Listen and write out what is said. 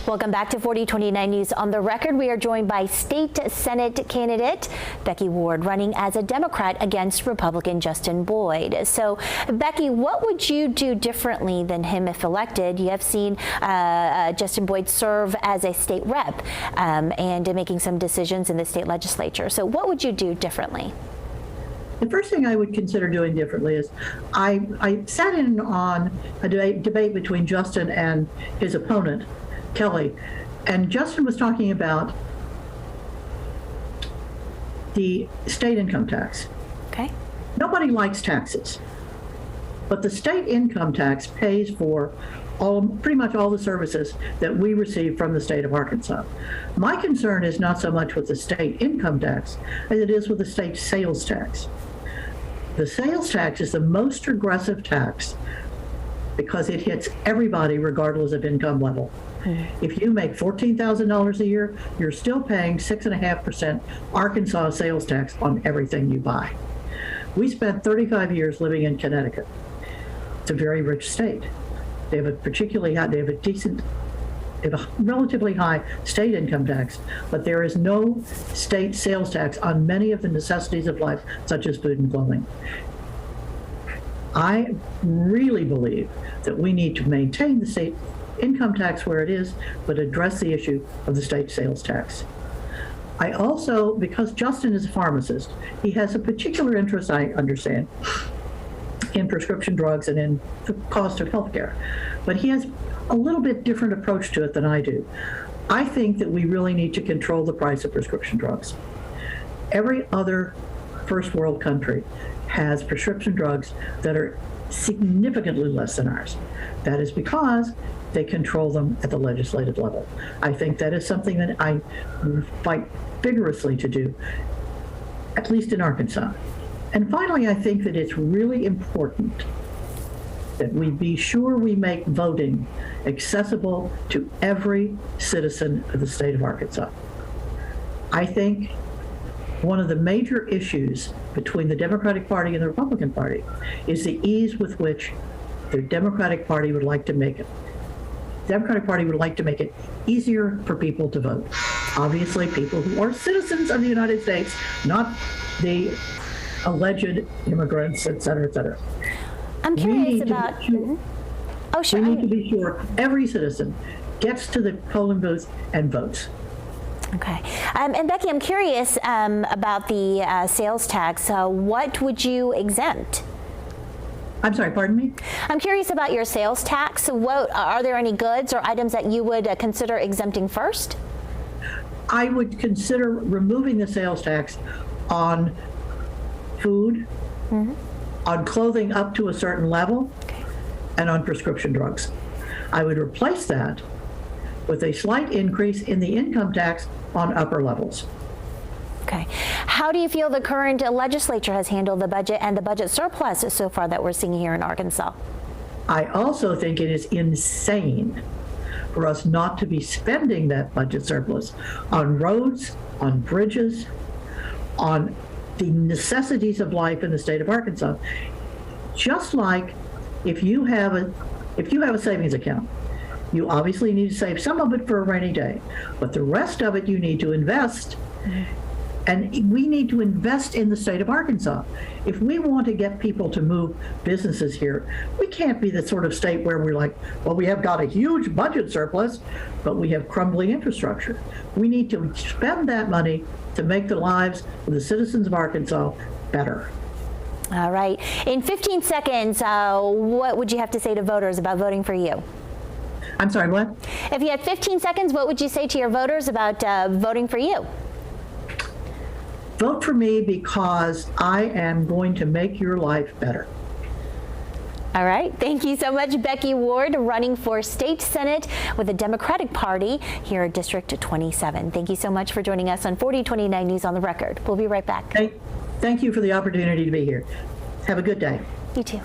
Welcome back to 4029 News on the Record. We are joined by State Senate candidate Becky Ward, running as a Democrat against Republican Justin Boyd. So, Becky, what would you do differently than him if elected? You have seen Justin Boyd serve as a state rep and making some decisions in the state legislature. So what would you do differently? The first thing I would consider doing differently is I sat in on a debate between Justin and his opponent, Kelly, and Justin was talking about the state income tax. Okay. Nobody likes taxes, but the state income tax pays for pretty much all the services that we receive from the state of Arkansas. My concern is not so much with the state income tax as it is with the state sales tax. The sales tax is the most regressive tax because it hits everybody regardless of income level. If you make $14,000 a year, you're still paying 6.5% Arkansas sales tax on everything you buy. We spent 35 years living in Connecticut. It's a very rich state. They have a relatively high state income tax, but there is no state sales tax on many of the necessities of life, such as food and clothing. I really believe that we need to maintain the state income tax where it is, but address the issue of the state sales tax. I also, because Justin is a pharmacist, he has a particular interest, I understand, in prescription drugs and in the cost of healthcare. But he has a little bit different approach to it than I do. I think that we really need to control the price of prescription drugs. Every other first world country has prescription drugs that are significantly less than ours. That is because they control them at the legislative level. I think that is something that I fight vigorously to do, at least in Arkansas. And finally, I think that it's really important that we be sure we make voting accessible to every citizen of the state of Arkansas. I think one of the major issues between the Democratic Party and the Republican Party is the ease with which the Democratic Party would like to make it. The Democratic Party would like to make it easier for people to vote. Obviously, people who are citizens of the United States, not the alleged immigrants, et cetera, et cetera. I'm curious about. Oh, sure. We need to be sure every citizen gets to the polling booth and votes. Okay. And Becky, I'm curious about the sales tax. What would you exempt? I'm sorry, pardon me? I'm curious about your sales tax. What are there any goods or items that you would consider exempting first? I would consider removing the sales tax on food, on clothing up to a certain level, and on prescription drugs. I would replace that with a slight increase in the income tax on upper levels. Okay. How do you feel the current legislature has handled the budget and the budget surplus so far that we're seeing here in Arkansas? I also think it is insane for us not to be spending that budget surplus on roads, on bridges, on the necessities of life in the state of Arkansas. Just like if you have a savings account, you obviously need to save some of it for a rainy day, but the rest of it you need to invest. And we need to invest in the state of Arkansas. If we want to get people to move businesses here, we can't be the sort of state where we're like, well, we have got a huge budget surplus, but we have crumbling infrastructure. We need to spend that money to make the lives of the citizens of Arkansas better. All right. In 15 seconds, what would you have to say to voters about voting for you? I'm sorry, what? If you had 15 seconds, what would you say to your voters about voting for you? Vote for me because I am going to make your life better. All right. Thank you so much, Becky Ward, running for State Senate with the Democratic Party here at District 27. Thank you so much for joining us on 4029 News on the Record. We'll be right back. Thank you for the opportunity to be here. Have a good day. You too.